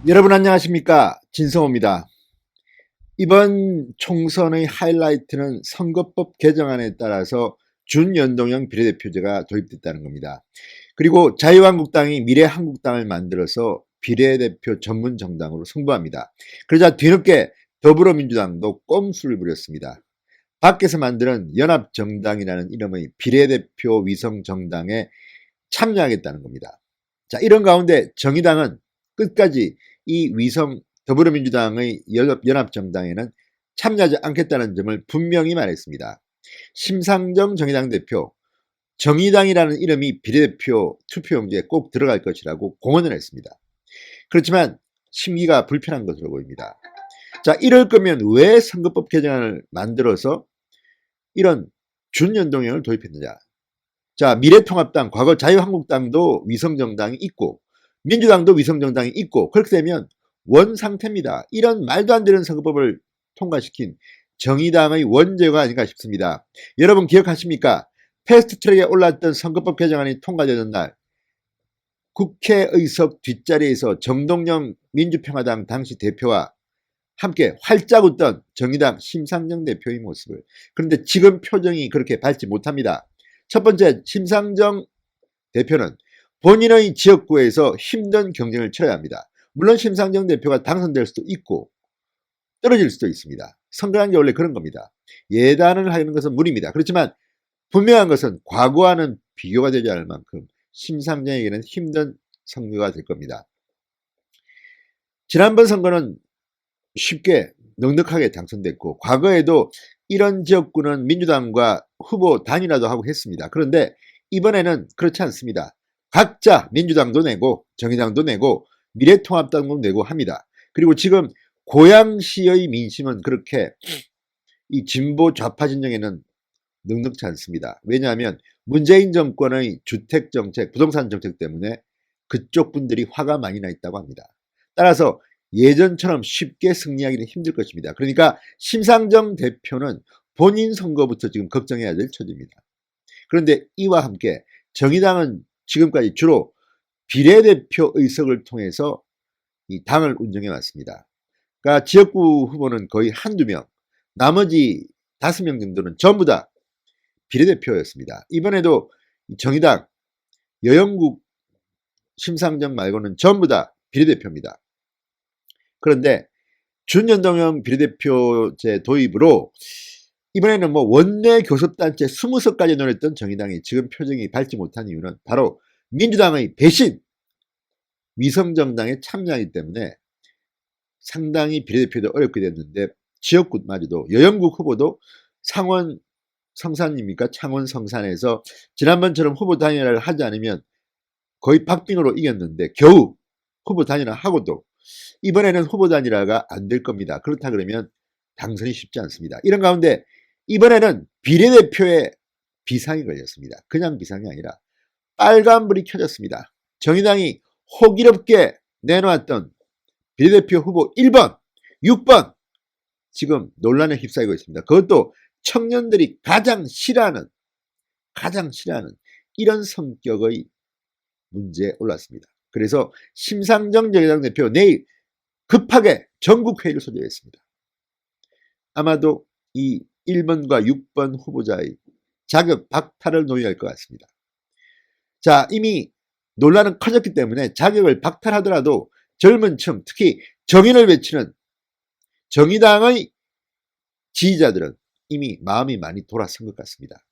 여러분 안녕하십니까? 진성호입니다. 이번 총선의 하이라이트는 선거법 개정안에 따라서 준연동형 비례대표제가 도입됐다는 겁니다. 그리고 자유한국당이 미래한국당을 만들어서 비례대표 전문 정당으로 승부합니다. 그러자 뒤늦게 더불어민주당도 꼼수를 부렸습니다. 밖에서 만드는 연합정당이라는 이름의 비례대표 위성정당에 참여하겠다는 겁니다. 자, 이런 가운데 정의당은 끝까지 이 위성 더불어민주당의 연합정당에는 참여하지 않겠다는 점을 분명히 말했습니다. 심상정 정의당 대표, 정의당이라는 이름이 비례대표 투표용지에 꼭 들어갈 것이라고 공언을 했습니다. 그렇지만 심기가 불편한 것으로 보입니다. 자, 이럴 거면 왜 선거법 개정안을 만들어서 이런 준연동형을 도입했느냐? 자, 미래통합당, 과거 자유한국당도 위성정당이 있고 민주당도 위성정당이 있고 그렇게 되면 원상태입니다. 이런 말도 안 되는 선거법을 통과시킨 정의당의 원죄가 아닌가 싶습니다. 여러분 기억하십니까? 패스트트랙에 올랐던 선거법 개정안이 통과되는 날 국회의석 뒷자리에서 정동영 민주평화당 당시 대표와 함께 활짝 웃던 정의당 심상정 대표의 모습을. 그런데 지금 표정이 그렇게 밝지 못합니다. 첫 번째, 심상정 대표는 본인의 지역구에서 힘든 경쟁을 치러야 합니다. 물론 심상정 대표가 당선될 수도 있고 떨어질 수도 있습니다. 선거라는 게 원래 그런 겁니다. 예단을 하는 것은 무리입니다. 그렇지만 분명한 것은 과거와는 비교가 되지 않을 만큼 심상정에게는 힘든 선거가 될 겁니다. 지난번 선거는 쉽게 넉넉하게 당선됐고 과거에도 이런 지역구는 민주당과 후보 단일화도 하고 했습니다. 그런데 이번에는 그렇지 않습니다. 각자 민주당도 내고 정의당도 내고 미래통합당도 내고 합니다. 그리고 지금 고양시의 민심은 그렇게 이 진보 좌파 진영에는 넉넉지 않습니다. 왜냐하면 문재인 정권의 주택정책, 부동산 정책 때문에 그쪽 분들이 화가 많이 나 있다고 합니다. 따라서 예전처럼 쉽게 승리하기는 힘들 것입니다. 그러니까 심상정 대표는 본인 선거부터 지금 걱정해야 될 처지입니다. 그런데 이와 함께 정의당은 지금까지 주로 비례대표 의석을 통해서 이 당을 운영해 왔습니다. 그러니까 지역구 후보는 거의 한두 명, 나머지 5명 정도는 전부 다 비례대표였습니다. 이번에도 정의당, 여영국, 심상정 말고는 전부 다 비례대표입니다. 그런데 준연동형 비례대표제 도입으로 이번에는 뭐 원내 교섭단체 20석까지 노렸던 정의당이 지금 표정이 밝지 못한 이유는 바로 민주당의 배신, 위성정당에 참여하기 때문에 상당히 비례대표도 어렵게 됐는데 지역구마저도 여영국 후보도 상원 성산입니까? 창원 성산에서 지난번처럼 후보 단일화를 하지 않으면 거의 박빙으로 이겼는데 겨우 후보 단일화하고도 이번에는 후보 단일화가 안 될 겁니다. 그렇다 그러면 당선이 쉽지 않습니다. 이런 가운데 이번에는 비례대표에 비상이 걸렸습니다. 그냥 비상이 아니라 빨간불이 켜졌습니다. 정의당이 호기롭게 내놓았던 비례대표 후보 1번, 6번 지금 논란에 휩싸이고 있습니다. 그것도 청년들이 가장 싫어하는 이런 성격의 문제에 올랐습니다. 그래서 심상정 정의당 대표 내일 급하게 전국회의를 소집했습니다. 아마도 이 1번과 6번 후보자의 자격 박탈을 논의할 것 같습니다. 자, 이미 논란은 커졌기 때문에 자격을 박탈하더라도 젊은 층, 특히 정의를 외치는 정의당의 지지자들은 이미 마음이 많이 돌아선 것 같습니다.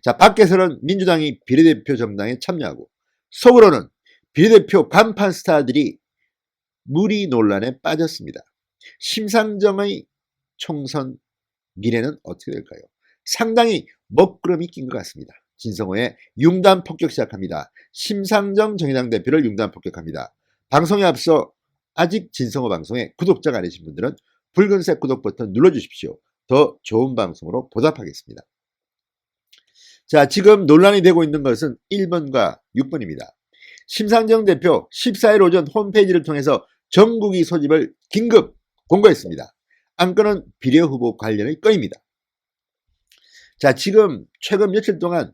자, 밖에서는 민주당이 비례대표 정당에 참여하고 속으로는 비례대표 간판 스타들이 무리 논란에 빠졌습니다. 심상정의 총선 미래는 어떻게 될까요? 상당히 먹구름이 낀 것 같습니다. 진성호의 융단 폭격 시작합니다. 심상정 정의당 대표를 융단 폭격합니다. 방송에 앞서 아직 진성호 방송에 구독자가 아니신 분들은 붉은색 구독 버튼 눌러주십시오. 더 좋은 방송으로 보답하겠습니다. 자, 지금 논란이 되고 있는 것은 1번과 6번입니다. 심상정 대표 14일 오전 홈페이지를 통해서 전국위 소집을 긴급 공고했습니다. 안건은 비례후보 관련의 건입니다. 자, 지금 최근 며칠 동안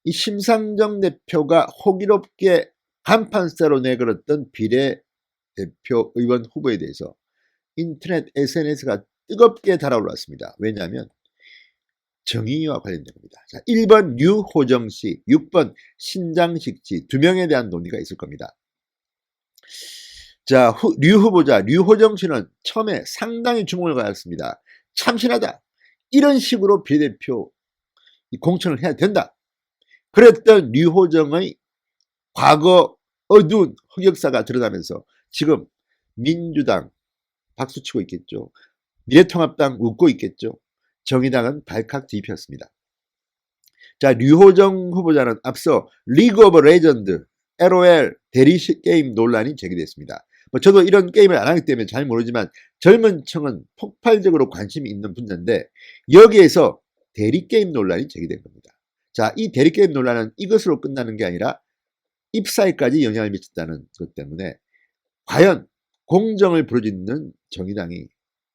이 심상정 대표가 호기롭게 간판세로 내걸었던 비례 비례대표 의원 후보에 대해서 인터넷 SNS가 뜨겁게 달아올랐습니다. 왜냐하면 정의와 관련된 겁니다. 자, 1번 류호정 씨, 6번 신장식 씨 두 명에 대한 논의가 있을 겁니다. 자, 류 후보자 류호정 씨는 처음에 상당히 주목을 받았습니다. 참신하다. 이런 식으로 비례대표 공천을 해야 된다. 그랬던 류호정의 과거 어두운 흑역사가 드러나면서 지금 민주당 박수치고 있겠죠. 미래통합당 웃고 있겠죠. 정의당은 발칵 뒤집혔습니다. 자, 류호정 후보자는 앞서 리그 오브 레전드 LOL 대리 게임 논란이 제기됐습니다. 저도 이런 게임을 안 하기 때문에 잘 모르지만 젊은 층은 폭발적으로 관심이 있는 분야인데 여기에서 대리 게임 논란이 제기된 겁니다. 자, 이 대리 게임 논란은 이것으로 끝나는 게 아니라 입사에까지 영향을 미쳤다는 것 때문에 과연 공정을 부르짖는 정의당이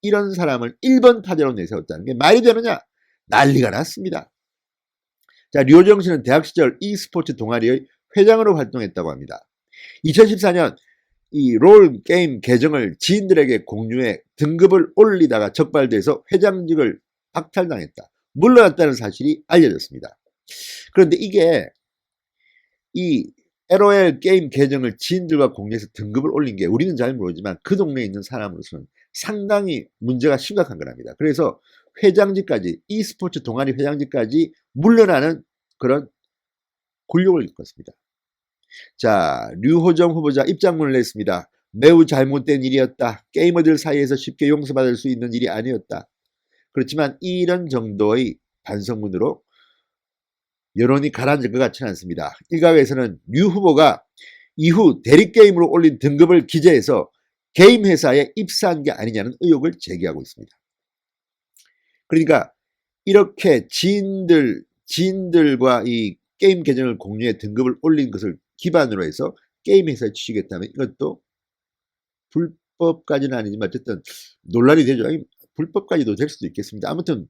이런 사람을 1번 타자로 내세웠다는 게 말이 되느냐? 난리가 났습니다. 자, 류호정 씨는 대학 시절 e스포츠 동아리의 회장으로 활동했다고 합니다. 2014년 이 롤 게임 계정을 지인들에게 공유해 등급을 올리다가 적발돼서 회장직을 박탈당했다. 물러났다는 사실이 알려졌습니다. 그런데 이게 이 LOL 게임 계정을 지인들과 공유해서 등급을 올린 게 우리는 잘 모르지만 그 동네에 있는 사람으로서는 상당히 문제가 심각한 거랍니다. 그래서 회장직까지 e스포츠 동아리 회장직까지 물러나는 그런 굴욕을 겪었습니다. 자, 류호정 후보자 입장문을 냈습니다. 매우 잘못된 일이었다. 게이머들 사이에서 쉽게 용서받을 수 있는 일이 아니었다. 그렇지만 이런 정도의 반성문으로 여론이 가라앉을 것 같지는 않습니다. 일각에서는 류 후보가 이후 대리게임으로 올린 등급을 기재해서 게임 회사에 입사한 게 아니냐는 의혹을 제기하고 있습니다. 그러니까 이렇게 지인들과 이 게임 계정을 공유해 등급을 올린 것을 기반으로 해서 게임 회사에 취직했다면 이것도 불법까지는 아니지만 어쨌든 논란이 되죠. 아니, 불법까지도 될 수도 있겠습니다. 아무튼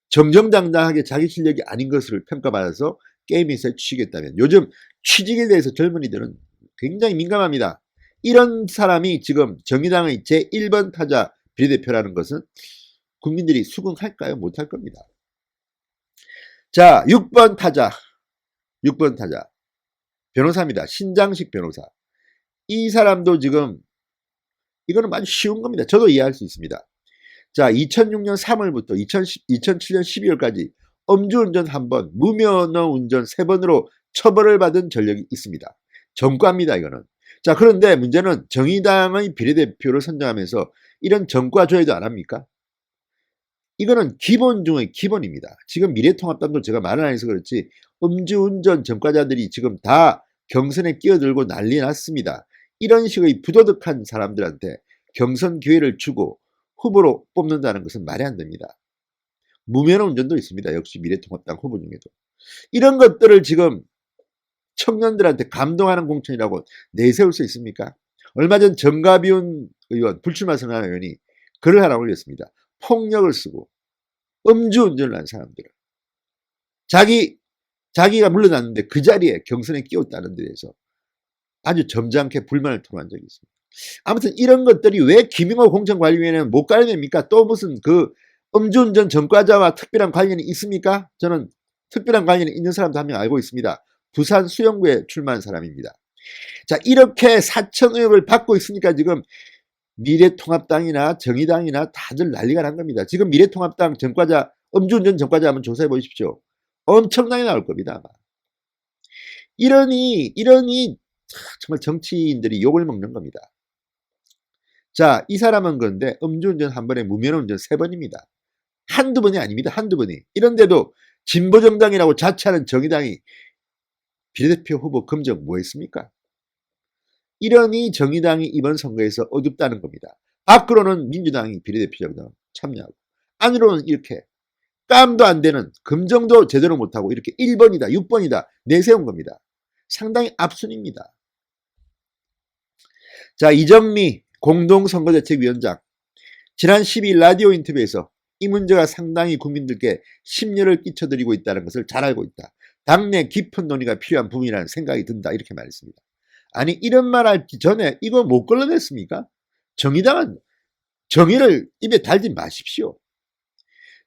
정정당당하게 자기 실력이 아닌 것을 평가받아서 게임 회사에 취직했다면 요즘 취직에 대해서 젊은이들은 굉장히 민감합니다. 이런 사람이 지금 정의당의 제1번 타자 비례대표라는 것은 국민들이 수긍할까요? 못할 겁니다. 자, 6번 타자 변호사입니다. 신장식 변호사. 이 사람도 지금 이거는 아주 쉬운 겁니다. 저도 이해할 수 있습니다. 자, 2006년 3월부터 2007년 12월까지 음주운전 1번, 무면허 운전 3번으로 처벌을 받은 전력이 있습니다. 전과입니다, 이거는. 자, 그런데 문제는 정의당의 비례대표를 선정하면서 이런 전과 조회도 안 합니까? 이거는 기본 중의 기본입니다. 지금 미래통합당도 제가 말을 안 해서 그렇지 음주운전 전과자들이 지금 다 경선에 끼어들고 난리 났습니다. 이런 식의 부도덕한 사람들한테 경선 기회를 주고 후보로 뽑는다는 것은 말이 안 됩니다. 무면허 운전도 있습니다. 역시 미래통합당 후보 중에도. 이런 것들을 지금 청년들한테 감동하는 공천이라고 내세울 수 있습니까? 얼마 전 정가비운 의원, 불출마 선언한 의원이 글을 하나 올렸습니다. 폭력을 쓰고 음주운전을 한 사람들을 자기가 물러났는데 그 자리에 경선에 끼웠다는 데 대해서 아주 점잖게 불만을 토로한 적이 있습니다. 아무튼 이런 것들이 왜 김용호 공천관리위원회는 못 가려냅니까? 또 무슨 그 음주운전 전과자와 특별한 관련이 있습니까? 저는 특별한 관련이 있는 사람도 한 명 알고 있습니다. 부산 수영구에 출마한 사람입니다. 자, 이렇게 사천 의혹을 받고 있으니까 지금 미래통합당이나 정의당이나 다들 난리가 난 겁니다. 지금 미래통합당 전과자, 음주운전 전과자 한번 조사해 보십시오. 엄청나게 나올 겁니다. 아마. 이러니 정말 정치인들이 욕을 먹는 겁니다. 자, 이 사람은 그런데 음주운전 1번에 무면허 운전 3번입니다. 한두 번이 아닙니다. 한두 번이. 이런데도 진보정당이라고 자처하는 정의당이 비례대표 후보 검증 뭐 했습니까? 이러니 정의당이 이번 선거에서 어둡다는 겁니다. 밖으로는 민주당이 비례대표자로 참여하고 안으로는 이렇게 깜도 안 되는 검증도 제대로 못하고 이렇게 1번이다 6번이다 내세운 겁니다. 상당히 압순입니다. 자, 이정미 공동선거대책위원장 지난 12일 라디오 인터뷰에서 이 문제가 상당히 국민들께 심려를 끼쳐드리고 있다는 것을 잘 알고 있다. 당내 깊은 논의가 필요한 부분이라는 생각이 든다. 이렇게 말했습니다. 아니 이런 말 하기 전에 이거 못 걸러냈습니까? 정의당은 정의를 입에 달지 마십시오.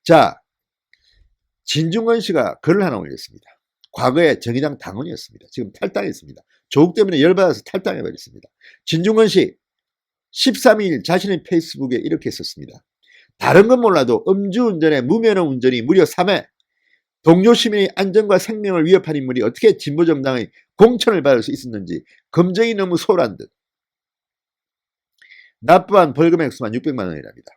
자, 진중권 씨가 글을 하나 올렸습니다. 과거에 정의당 당원이었습니다. 지금 탈당했습니다. 조국 때문에 열받아서 탈당해버렸습니다. 진중권 씨 13일 자신의 페이스북에 이렇게 썼습니다. 다른 건 몰라도 음주운전에 무면허 운전이 무려 3회, 동료 시민의 안전과 생명을 위협한 인물이 어떻게 진보정당의 공천을 받을 수 있었는지 검증이 너무 소홀한 듯. 납부한 벌금 액수만 600만 원이랍니다.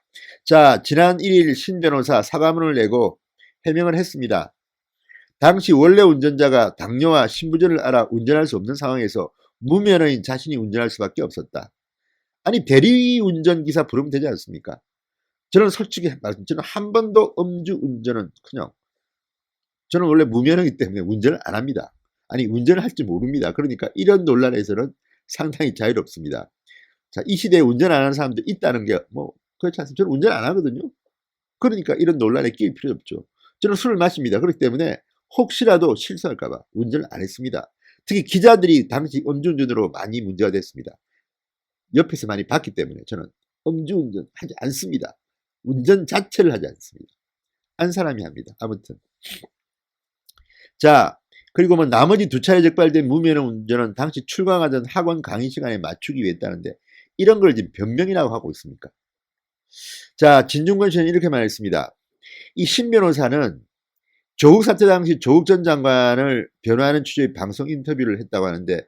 자, 지난 1일 신 변호사 사과문을 내고 해명을 했습니다. 당시 원래 운전자가 당뇨와 신부전을 알아 운전할 수 없는 상황에서 무면허인 자신이 운전할 수밖에 없었다. 아니 대리운전기사 부르면 되지 않습니까? 저는 솔직히 말씀, 저는 한 번도 음주운전은 그냥, 저는 원래 무면허이기 때문에 운전을 안 합니다. 아니 운전을 할 줄 모릅니다. 그러니까 이런 논란에서는 상당히 자유롭습니다. 자, 이 시대에 운전 안 하는 사람들 있다는 게 뭐 그렇지 않습니까? 저는 운전 안 하거든요. 그러니까 이런 논란에 끼일 필요 없죠. 저는 술을 마십니다. 그렇기 때문에 혹시라도 실수할까봐 운전을 안 했습니다. 특히 기자들이 당시 음주운전으로 많이 문제가 됐습니다. 옆에서 많이 봤기 때문에 저는 음주운전 하지 않습니다. 운전 자체를 하지 않습니다. 한 사람이 합니다. 아무튼. 자, 그리고 뭐 나머지 2차례 적발된 무면허 운전은 당시 출강하던 학원 강의 시간에 맞추기 위해 했다는데 이런 걸 지금 변명이라고 하고 있습니까? 자, 진중권 씨는 이렇게 말했습니다. 이 신 변호사는 조국 사태 당시 조국 전 장관을 변호하는 취지의 방송 인터뷰를 했다고 하는데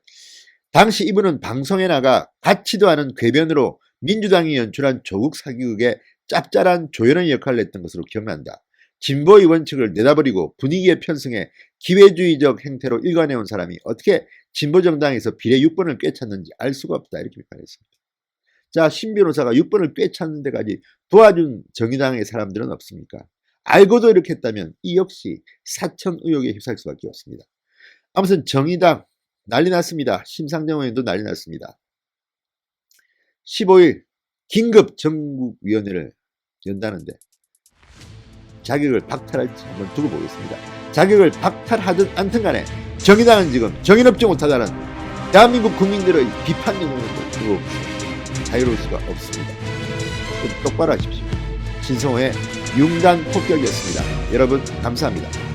당시 이분은 방송에 나가 같지도 않은 궤변으로 민주당이 연출한 조국 사기극의 짭짤한 조연의 역할을 했던 것으로 기억난다. 진보의 원칙을 내다버리고 분위기에 편승해 기회주의적 행태로 일관해온 사람이 어떻게 진보정당에서 비례 6번을 꿰찼는지 알 수가 없다. 이렇게 비판했습니다. 자, 신 변호사가 6번을 꿰찼는 데까지 도와준 정의당의 사람들은 없습니까? 알고도 이렇게 했다면 이 역시 사천 의혹에 휩싸일 수밖에 없습니다. 아무튼 정의당 난리 났습니다. 심상정 의원도 난리 났습니다. 15일 긴급 전국위원회를 연다는데 자격을 박탈할지 한번 두고 보겠습니다. 자격을 박탈하든 않든 간에 정의당은 지금 정의롭지 못하다는 대한민국 국민들의 비판용으로 두고 자유로울 수가 없습니다. 똑바로 하십시오. 진성호의 융단 폭격이었습니다. 여러분 감사합니다.